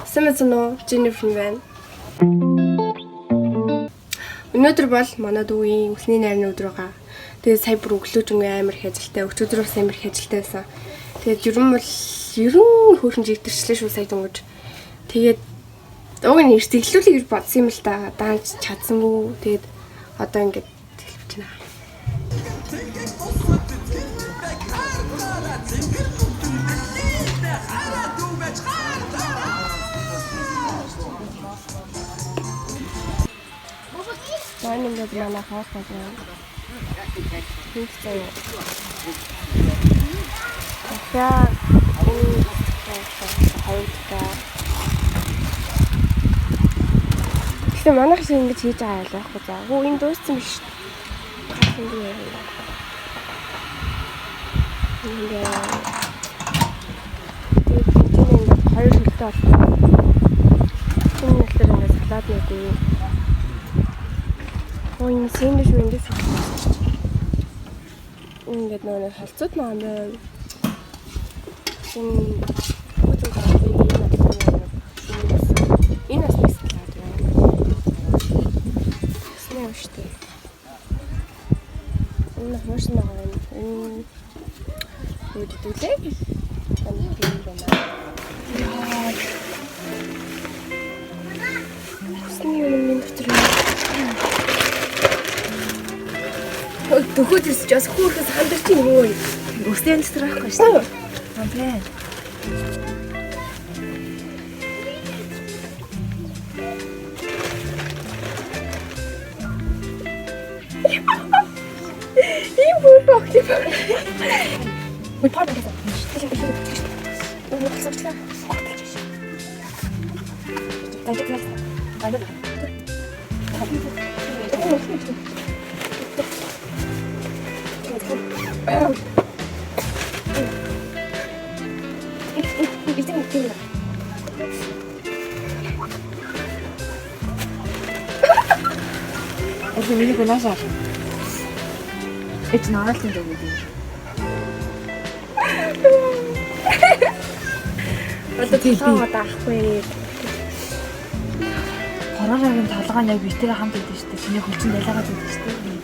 Самцно Jennifer байна. Өнөөдөр бол манай дүүгийн өсний найрны өдөр байгаа. Тэгээд сая бүр өглөөж амар их ажилтай, өчигдөр бас амар их ажилтай байсан. Тэгээд ерөн хөөрхөн жигдэрчлээ шүү сая дөнгөж. Тэгээд уг нь эрт эхлүүлэх гэж бодсон юм л да. Даанч чадсангүй. Тэгээд одоо ингээд хэлбэж байна. Манай ингээд манай хаах байна. Хинт заяа. Яа, хоёрдаа. Гэтэ манайх шиг ингэж хийж байгаа юм яахгүй за. Хөө энэ дууссан биш. Ингээд хоёр хөлтэй болсон. Энэ нэлээр ингээд салаад нэггүй. Ой, энэ сэндвич мэндэ. Ингээд нэг халцууд маань байна. Энэ бас салаад байна. Снэв штэ. Энэ машин байгаа юм. Энэ үддүүлээ. Төхөд ирсэж бас хөөхөөс хандарч юм уу? Өстэй л страхгүй шүү. Ампэ. Ийм бүр бохти. Ой паа гэдэг. Ой болчихлаа. Это меня понажал. Это на альтин доводит. Одоо толгоо даахгүй. Хороогийн толгоо нь яг битээр хамт идэв шүү дээ. Чиний хөлчин дайлаагаад идэв шүү дээ.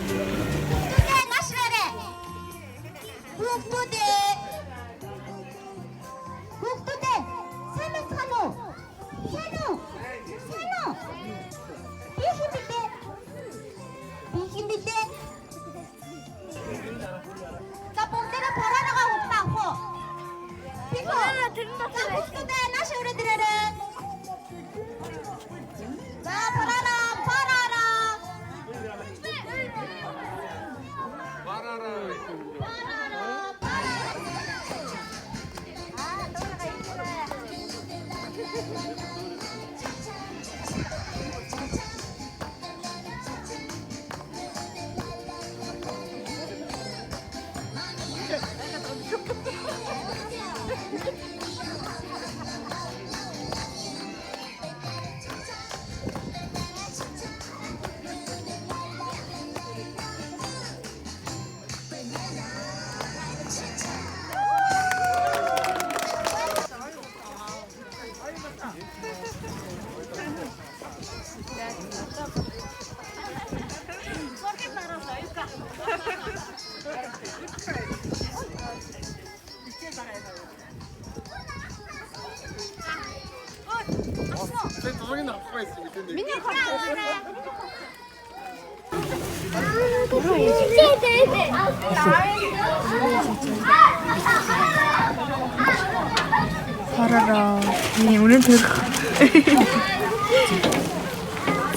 Хороо. Миний үнэн төрх.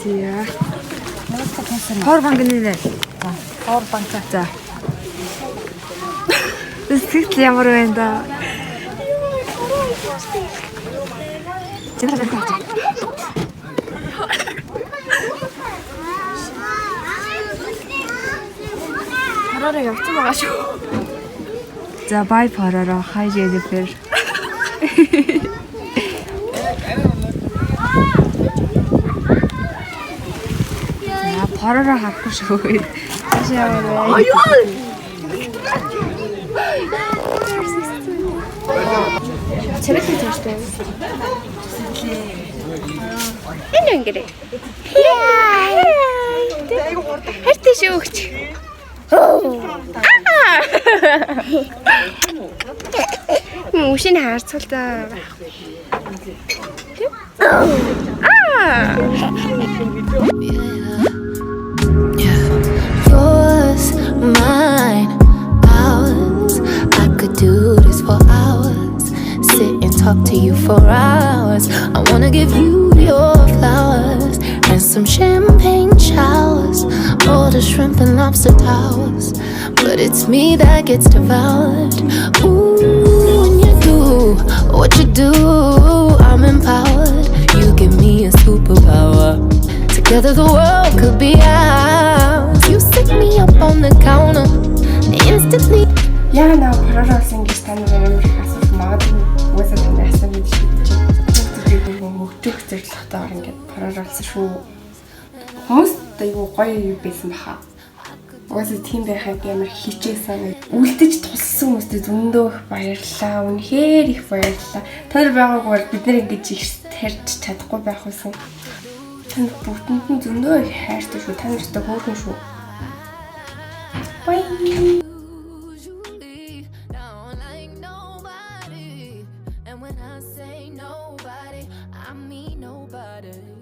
Зя. Хор банкны нэ. Хор банк за. Сэтгэл ямар байна да. Хороо явцсан байгаа шүү. За бай хороо хай Jennifer. Хороо харахгүй шүү. Аяа. Çevirme taşları. Энэ ингэрээ. Хайртай шүү өгч. Үшин хаарцуултаа байхгүй. Yours, mine, ours. I could do this for hours. Sit and talk to you for hours. I wanna give you your flowers and some champagne showers. All the shrimp and lobster towers. But it's me that gets devoured. Ooh, when you do what you do, I'm empowered. You give me a superpower. Together the world could be ours. You sit me up on the counter instantly. Яа наа парароос ингэж тань амар их асуух магадгүй уусаа тань асуух гэж хэлж хөгжих зэрлэгтэйгээр ингэж парароолсон шүү. Хүмүүс айгуу гоё юу байсан баха. Уусаа тийм байхад амар хичээсэн. Үлдэж туссан хүмүүстээ зөндөө их баярлалаа. Үнэхээр их баярлалаа. Та нар байгаагүй бол бид нар ингэж их тарьж чадахгүй байх байсан. Танд бүгдэнд нь зөндөө их хайртай шүү. Та нартай хөөрхөн шүү. Бай.